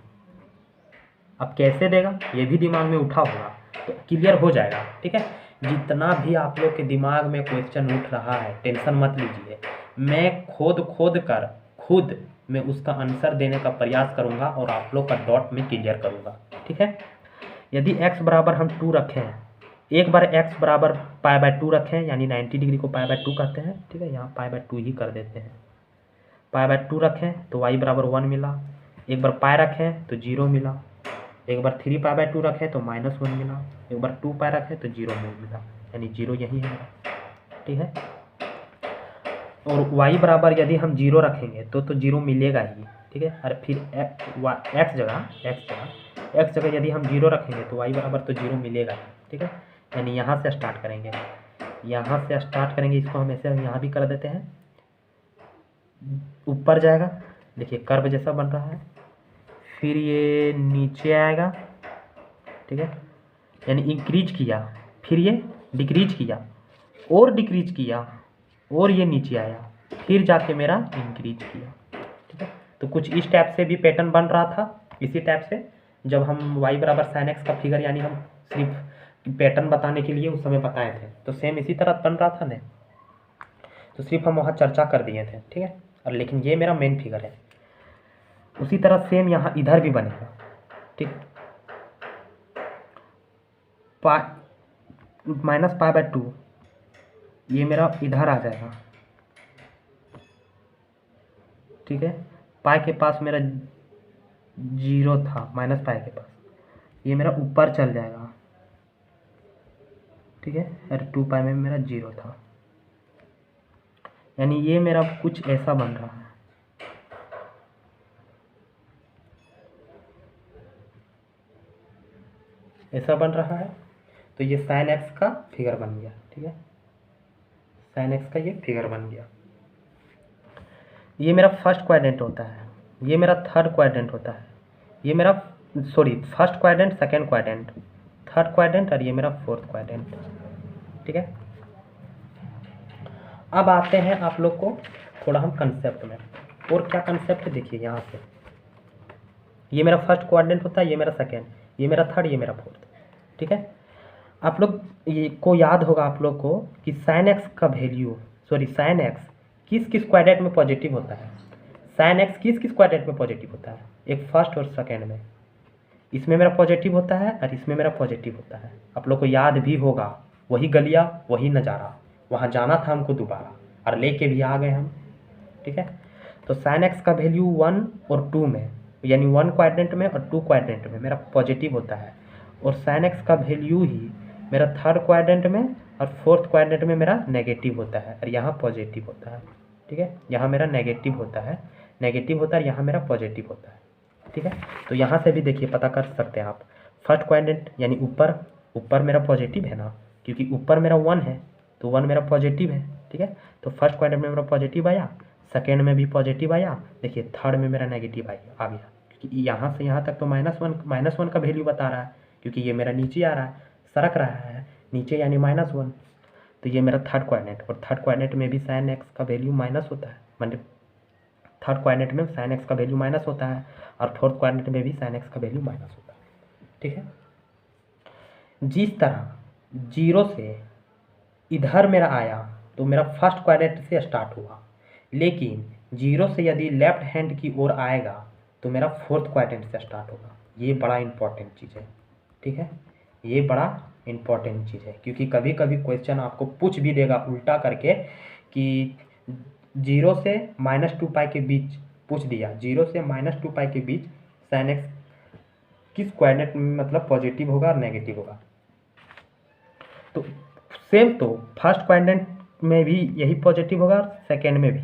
अब कैसे देगा ये भी दिमाग में उठा होगा, तो क्लियर हो जाएगा। ठीक है, जितना भी आप लोग के दिमाग में क्वेश्चन उठ रहा है टेंशन मत लीजिए, मैं खुद मैं उसका आंसर देने का प्रयास करूंगा और आप लोग का डॉट में क्लियर करूंगा। ठीक है, यदि x बराबर हम 2 रखें, एक बार x बराबर π/2 रखें, यानी 90 डिग्री को π/2 कहते हैं। ठीक है, यहाँ π/2 ही कर देते हैं। π/2 रखें तो y बराबर 1 मिला, एक बार π रखें तो 0 मिला, एक बार 3π/2 रखें तो -1 मिला, एक बार 2π रखें तो 0 मिला, यानी 0 यही है। ठीक है, और y बराबर यदि हम 0 रखेंगे तो 0 मिलेगा ही। ठीक है, और फिर x जगह यदि हम 0 रखेंगे तो y बराबर तो 0 मिलेगा ही। ठीक है, यानी यहाँ से स्टार्ट करेंगे, इसको हम ऐसे यहाँ भी कर देते हैं, ऊपर जाएगा, देखिए कर्व जैसा बन रहा है, फिर ये नीचे आएगा। ठीक है, यानी इंक्रीज किया, फिर ये डिक्रीज किया और डिक्रीज किया और ये नीचे आया, फिर जाके मेरा इंक्रीज किया। ठीक है, तो कुछ इस टाइप से भी पैटर्न बन रहा था, इसी टाइप से जब हम y बराबर sin x का फिगर, यानी हम सिर्फ पैटर्न बताने के लिए उस समय बताए थे, तो सेम इसी तरह बन रहा था ना, तो सिर्फ हम वहाँ चर्चा कर दिए थे। ठीक है, और लेकिन ये मेरा मेन फिगर है, उसी तरह सेम यहाँ इधर भी बनेगा। ठीक, -π/2 ये मेरा इधर आ जाएगा। ठीक है, पाई के पास मेरा 0 था, -π के पास, ये मेरा ऊपर चल जाएगा। ठीक है, और 2π में मेरा 0 था, यानी ये मेरा कुछ ऐसा बन रहा है। ऐसा बन रहा है, तो ये sin x का फिगर बन गया। ठीक है, sin x का ये फिगर बन गया। ये मेरा फर्स्ट क्वाड्रेंट होता है, ये मेरा थर्ड क्वाड्रेंट होता है, ये मेरा first quadrant, second quadrant, third quadrant, और ये मेरा फोर्थ क्वाड्रेंट। ठीक है, अब आते हैं आप लोग को थोड़ा हम कंसेप्ट में, और क्या कंसेप्ट है देखिए यहाँ से, ये मेरा फर्स्ट क्वाड्रेंट होता है, ये मेरा सेकंड, ये मेरा थर्ड, ये मेरा फोर्थ। ठीक है, आप लोग ये को याद होगा आप लोग को कि sin x का वैल्यू, sin x किस किस क्वाड्रेंट में पॉजिटिव होता है, sin x किस किस क्वाड्रेंट में पॉजिटिव होता है, एक फर्स्ट और सेकंड में, इसमें मेरा पॉजिटिव होता है और इसमें मेरा पॉजिटिव होता है। आप लोग को याद भी होगा, वही गलिया वही नज़ारा, वहाँ जाना था हमको दोबारा और लेके भी आ गए हम। ठीक है, तो sin x का वैल्यू 1 और 2 में, यानी 1 क्वाड्रेंट में और 2 क्वाड्रेंट में मेरा पॉजिटिव होता है, और sin x का वैल्यू ही मेरा थर्ड क्वाड्रेंट में और फोर्थ क्वाड्रेंट में मेरा नेगेटिव होता है, और यहाँ पॉजिटिव होता है। ठीक है, यहाँ मेरा नेगेटिव होता है, यहाँ मेरा पॉजिटिव होता है। ठीक है, तो यहाँ से भी देखिए पता कर सकते हैं आप, फर्स्ट क्वाड्रेंट यानी ऊपर मेरा पॉजिटिव है ना, क्योंकि ऊपर मेरा 1 है तो 1 मेरा पॉजिटिव है। ठीक है, तो फर्स्ट क्वाड्रेंट में मेरा पॉजिटिव आया, सेकेंड में भी पॉजिटिव आया, देखिए थर्ड में मेरा नेगेटिव आ गया, क्योंकि यहाँ से यहाँ तक तो -1 का वैल्यू बता रहा है, क्योंकि ये मेरा नीचे आ रहा है, सरक रहा है नीचे, यानी -1, तो ये मेरा थर्ड क्वाड्रेंट, और थर्ड क्वाड्रेंट में भी sin x का वैल्यू माइनस होता है, मतलब थर्ड क्वाड्रेंट में sin x का वैल्यू माइनस होता है, और फोर्थ क्वाड्रेंट में भी sin x का वैल्यू माइनस होता है। ठीक है, जिस तरह 0 से इधर मेरा आया तो मेरा फर्स्ट क्वाड्रेंट से स्टार्ट हुआ, लेकिन 0 से यदि लेफ्ट हैंड की ओर आएगा तो मेरा फोर्थ क्वाड्रेंट से स्टार्ट होगा। ये बड़ा इंपॉर्टेंट चीज़ है। ठीक है, ये बड़ा इंपॉर्टेंट चीज़ है, क्योंकि कभी कभी क्वेश्चन आपको पूछ भी देगा उल्टा करके कि 0 से -2π के बीच पूछ दिया, 0 से -2π के बीच sin x किस क्वाड्रेंट में मतलब पॉजिटिव होगा और नेगेटिव होगा। तो सेम, तो फर्स्ट क्वाड्रेंट में भी यही पॉजिटिव होगा, सेकेंड में भी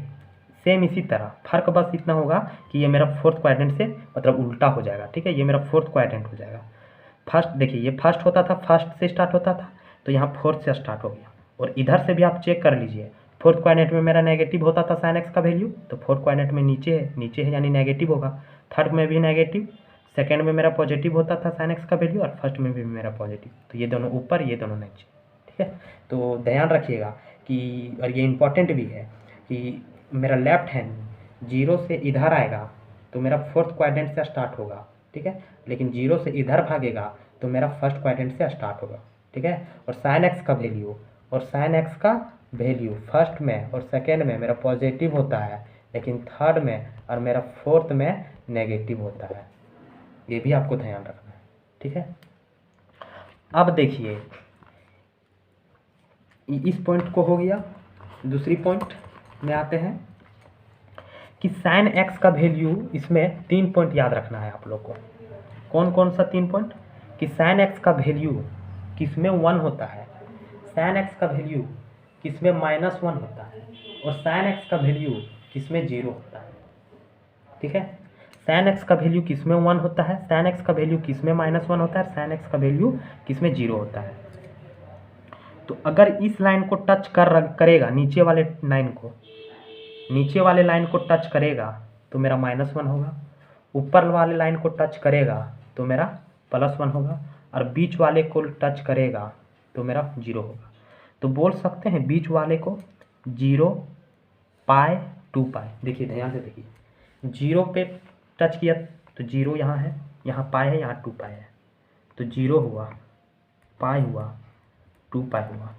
सेम इसी तरह, फर्क बस इतना होगा कि ये मेरा फोर्थ क्वाड्रेंट से मतलब उल्टा हो जाएगा, ठीक है, ये मेरा फोर्थ क्वाड्रेंट हो जाएगा। फर्स्ट देखिए, ये फर्स्ट होता था, फर्स्ट से स्टार्ट होता था, तो यहाँ फोर्थ से स्टार्ट हो गया। और इधर से भी आप चेक कर लीजिए, फोर्थ क्वाड्रेंट में मेरा नेगेटिव होता था साइन एक्स का वैल्यू, तो फोर्थ क्वाड्रेंट में नीचे है यानी नेगेटिव होगा। थर्ड में भी नेगेटिव, सेकेंड में मेरा पॉजिटिव होता था साइन एक्स का वैल्यू, और फर्स्ट में भी मेरा पॉजिटिव। तो ये दोनों ऊपर, ये दोनों नीचे, ठीक है। तो ध्यान रखिएगा कि, और ये इम्पॉर्टेंट भी है कि मेरा लेफ्ट हैंड 0 से इधर आएगा तो मेरा फोर्थ क्वाड्रेंट से स्टार्ट होगा, ठीक है, लेकिन 0 से इधर भागेगा तो मेरा फर्स्ट क्वाड्रेंट से स्टार्ट होगा, ठीक है। और साइन एक्स का वैल्यू फर्स्ट में और सेकेंड में मेरा पॉजिटिव होता है, लेकिन थर्ड में और मेरा फोर्थ में नेगेटिव होता है। ये भी आपको ध्यान रखना है, ठीक है। अब देखिए, इस पॉइंट को हो गया। दूसरी पॉइंट में आते हैं कि साइन एक्स का वैल्यू, इसमें 3 पॉइंट याद रखना है आप लोग को। कौन कौन सा 3 पॉइंट? कि साइन एक्स का वैल्यू किसमें 1 होता है, साइन एक्स का वैल्यू किसमें -1 होता है, और साइन एक्स का वैल्यू किसमें 0 होता है, ठीक है। साइन एक्स का वैल्यू किसमें 1 होता है, साइन एक्स का वैल्यू किसमें -1 होता है, साइन एक्स का वैल्यू किसमें 0 होता है। तो अगर इस लाइन को टच करेगा, नीचे वाले लाइन को टच करेगा तो मेरा -1 होगा, ऊपर वाले लाइन को टच करेगा तो मेरा +1 होगा, और बीच वाले को टच करेगा तो मेरा 0 होगा। तो बोल सकते हैं बीच वाले को 0 पाई 2 पाई। देखिए ध्यान से देखिए, 0 पे टच किया तो 0 यहाँ है, यहाँ पाई है, यहाँ 2 पाई है, तो 0 हुआ, पाई हुआ, 2 पाई हुआ।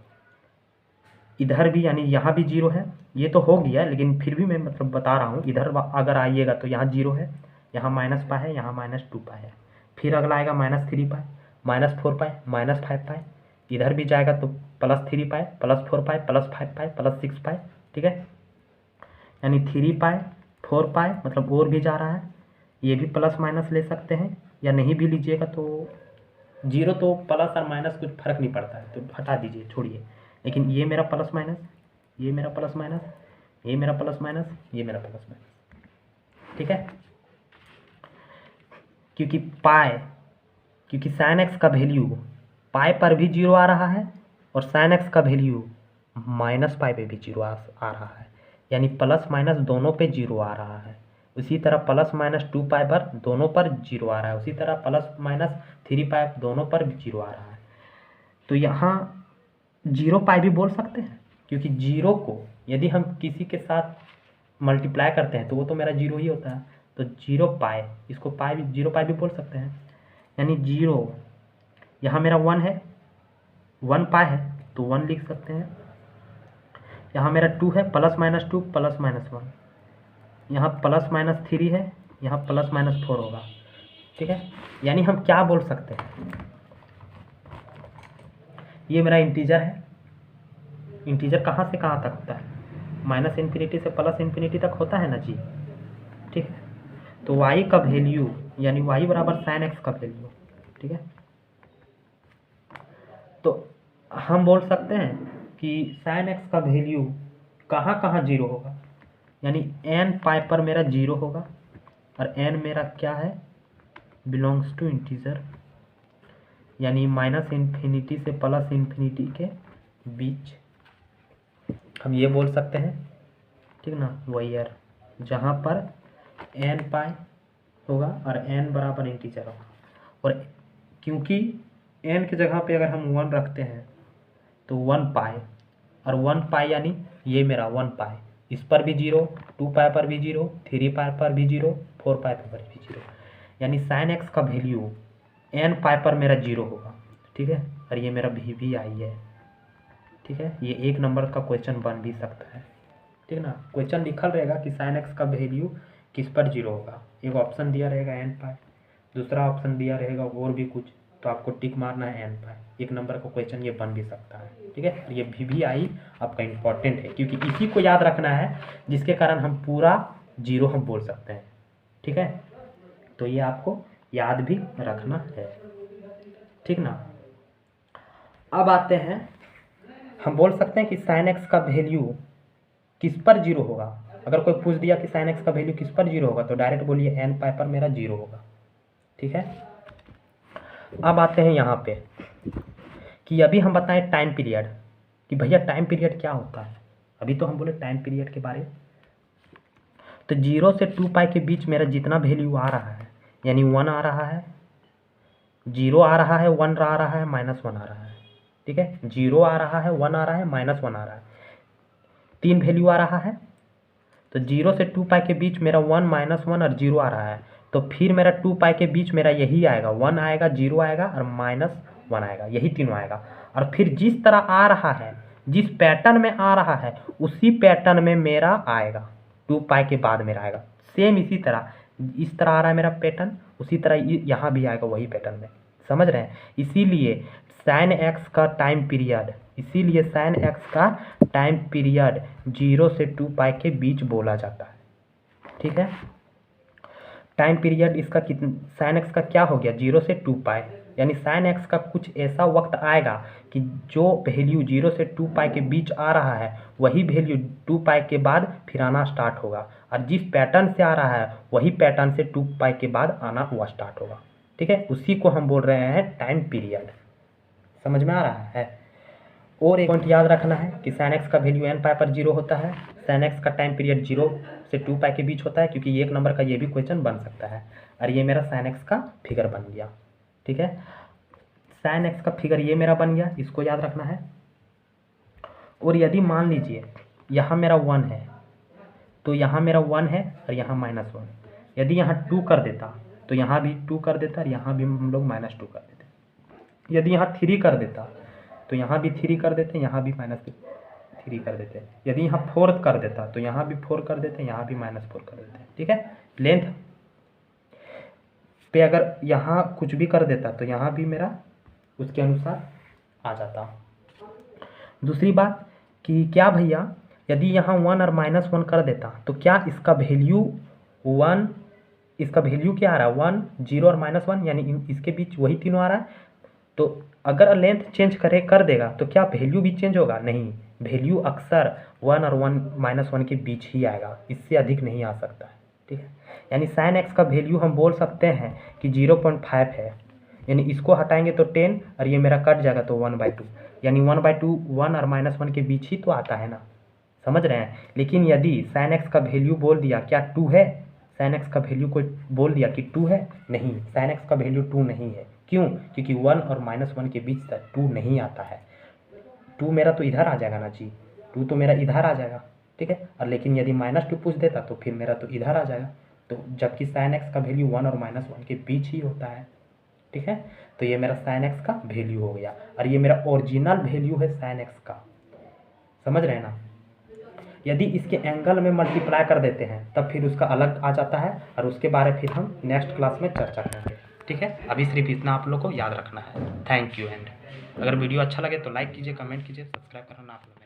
इधर भी यानी यहाँ भी 0 है, ये तो हो गया, लेकिन फिर भी मैं मतलब बता रहा हूँ, इधर अगर आइएगा तो यहाँ 0 है, यहाँ -पाई है, यहाँ -2 पाई है, फिर अगला आएगा -3 पाई, -4 पाई, -5 पाई, इधर भी जाएगा तो +3 पाई, +4 पाई, +5 पाई, +6 पाई, ठीक है। यानी 3 पाई 4 पाई मतलब और भी जा रहा है। ये भी प्लस माइनस ले सकते हैं, या नहीं भी लीजिएगा तो 0 तो प्लस और माइनस कुछ फर्क नहीं पड़ता है, तो हटा दीजिए, छोड़िए। लेकिन ये मेरा प्लस माइनस, ये मेरा प्लस माइनस, ये मेरा प्लस माइनस, ये मेरा प्लस माइनस, ठीक है। क्योंकि साइन एक्स का वैल्यू पाई पर भी 0 आ रहा है, और साइन एक्स का वैल्यू -पाई पे भी 0 आ रहा है, यानी प्लस माइनस दोनों पे 0 आ रहा है। उसी तरह +-2 पाई पर दोनों पर 0 आ रहा है, उसी तरह +-3 पाई दोनों पर भी 0 आ रहा है। तो यहाँ 0 पाई भी बोल सकते हैं, क्योंकि 0 को यदि हम किसी के साथ मल्टीप्लाई करते हैं तो वो तो मेरा 0 ही होता है। तो 0 पाई, इसको पाई भी 0 पाई भी बोल सकते हैं, यानी 0, यहाँ मेरा 1 है, 1 पाई है तो 1 लिख सकते हैं। यहाँ मेरा 2 है, +-2 +-1, यहाँ +-3 है, यहाँ +-4 होगा, ठीक है। यानी हम क्या बोल सकते हैं, ये मेरा इंटीजर है। इंटीजर कहाँ से कहाँ तक होता है, -∞ से +∞ तक होता है ना जी, ठीक है। तो y का वैल्यू यानी y बराबर साइन एक्स का वैल्यू, ठीक है। तो हम बोल सकते हैं कि साइन एक्स का वैल्यू कहाँ कहाँ 0 होगा, यानी n पाई पर मेरा 0 होगा, और n मेरा क्या है, बिलोंग्स टू इंटीजर, यानी -∞ से +∞ के बीच हम ये बोल सकते हैं, ठीक ना, वही जहाँ पर n पाई होगा और n बराबर इंटीजर होगा। और क्योंकि n की जगह पे अगर हम 1 रखते हैं तो 1 पाई, और 1 पाई यानी ये मेरा 1 पाई, इस पर भी 0, 2 पाई पर भी 0, 3 पाई पर भी 0, 4 पाई पर भी 0, यानी साइन एक्स का वैल्यू n पाई पर मेरा 0 होगा, ठीक है। और ये मेरा VVI है, ठीक है। ये 1 नंबर का क्वेश्चन बन भी सकता है, ठीक ना। क्वेश्चन लिखल रहेगा कि साइन एक्स का वैल्यू किस पर 0 होगा, एक ऑप्शन दिया रहेगा n पाई, दूसरा ऑप्शन दिया रहेगा और भी कुछ, तो आपको टिक मारना है n पाई। 1 नंबर का क्वेश्चन ये बन भी सकता है, ठीक है। ये VVI आपका इम्पोर्टेंट है, क्योंकि इसी को याद रखना है, जिसके कारण हम पूरा 0 हम बोल सकते हैं, ठीक है। तो ये आपको याद भी रखना है, ठीक ना। अब आते हैं, हम बोल सकते हैं कि साइन एक्स का वैल्यू किस पर 0 होगा, अगर कोई पूछ दिया कि साइन एक्स का वैल्यू किस पर 0 होगा तो डायरेक्ट बोलिए एन पाई पर मेरा 0 होगा। ठीक है, अब आते हैं यहाँ पे कि अभी हम बताएं टाइम पीरियड, कि भैया टाइम पीरियड क्या होता है। अभी तो हम बोले टाइम पीरियड के बारे में। तो 0 से 2 पाई के बीच मेरा जितना वैल्यू आ रहा है, यानी 1 आ रहा है, 0 आ रहा है, 1 आ रहा है, -1 आ रहा है। ठीक है, 0 आ रहा है, 1 आ रहा है, -1 आ रहा है, 3 वैल्यू आ रहा है। तो 0 से 2 पाई के बीच मेरा 1, -1 और 0 आ रहा है। तो फिर मेरा 2 पाई के बीच मेरा यही आएगा, 1 आएगा, 0 आएगा और -1 आएगा, यही तीनों आएगा। और फिर जिस तरह आ रहा है, जिस पैटर्न में आ रहा है, उसी पैटर्न में मेरा आएगा, 2 पाई के बाद मेरा आएगा। सेम इसी तरह, इस तरह आ रहा है मेरा पैटर्न, उसी तरह यहाँ भी आएगा वही पैटर्न में। समझ रहे हैं? इसीलिए साइन एक्स का टाइम पीरियड, इसीलिए साइन एक्स का टाइम पीरियड 0 से 2 पाई के बीच बोला जाता है। ठीक है, टाइम पीरियड इसका कितना, साइन एक्स का क्या हो गया, 0 से 2 पाई, यानी साइन एक्स का कुछ ऐसा वक्त आएगा कि जो वैल्यू 0 से 2 पाई के बीच आ रहा है वही वैल्यू 2 पाई के बाद फिर आना स्टार्ट होगा, और जिस पैटर्न से आ रहा है वही पैटर्न से 2 पाई के बाद आना हुआ स्टार्ट होगा। ठीक है, उसी को हम बोल रहे हैं टाइम पीरियड। समझ में आ रहा है? और एक पॉइंट याद रखना है कि साइन एक्स का वैल्यू एन पाई पर 0 होता है, साइन एक्स का टाइम पीरियड 0 से 2 पाई के बीच होता है, क्योंकि 1 नंबर का ये भी क्वेश्चन बन सकता है। और ये मेरा साइन एक्स का फिगर बन गया। ठीक है, साइन एक्स का फिगर ये मेरा बन गया, इसको याद रखना है। और यदि मान लीजिए यहाँ मेरा 1 है, तो यहाँ मेरा 1 है और यहाँ -1, यदि यहाँ 2 कर देता तो यहाँ भी 2 कर देता और यहाँ भी हम लोग -2 कर देते। यदि यहाँ 3 कर देता तो यहाँ भी 3 कर देते, यहाँ भी -3 कर देते। यदि यहाँ 4 कर देता तो यहाँ भी 4 कर देते, यहाँ भी -4 कर देते। ठीक है, लेंथ पे अगर यहाँ कुछ भी कर देता तो यहाँ भी मेरा उसके अनुसार आ जाता। दूसरी बात कि क्या भैया यदि यहाँ 1 और -1 कर देता तो क्या इसका वैल्यू 1, इसका वैल्यू क्या आ रहा है, 1, 0 और -1, यानी इसके बीच वही तीनों आ रहा है। तो अगर लेंथ चेंज कर देगा तो क्या वैल्यू भी चेंज होगा? नहीं, वैल्यू अक्सर 1 और 1 के बीच ही आएगा, इससे अधिक नहीं आ सकता है। ठीक है, यानी साइन एक्स का वैल्यू हम बोल सकते हैं कि 0.5 है, यानी इसको हटाएंगे तो 10 और ये मेरा कट जाएगा तो 1/2, यानी 1/2 1 और -1 के बीच ही तो आता है ना। समझ रहे हैं? लेकिन यदि साइन एक्स का वैल्यू बोल दिया क्या 2 है, साइन एक्स का वैल्यू को बोल दिया कि 2 है, नहीं, साइन एक्स का वैल्यू 2 नहीं है। क्यों? क्योंकि 1 और -1 के बीच तक 2 नहीं आता है। 2 मेरा तो इधर आ जाएगा ना जी, 2 तो मेरा इधर आ जाएगा। ठीक है, और लेकिन यदि -2 पूछ देता तो फिर मेरा तो इधर आ जाएगा, तो जबकि साइन एक्स का वैल्यू 1 और -1 के बीच ही होता है। ठीक है, तो ये मेरा साइन एक्स का वैल्यू हो गया, और ये मेरा ओरिजिनल वैल्यू है साइन एक्स का। समझ रहे हैं ना? यदि इसके एंगल में मल्टीप्लाई कर देते हैं तब फिर उसका अलग आ जाता है, और उसके बारे में फिर हम नेक्स्ट क्लास में चर्चा करेंगे। ठीक है, अभी सिर्फ इतना आप लोग को याद रखना है। Thank you. एंड अगर वीडियो अच्छा लगे तो लाइक कीजिए, कमेंट कीजिए, सब्सक्राइब करना ना भूलें।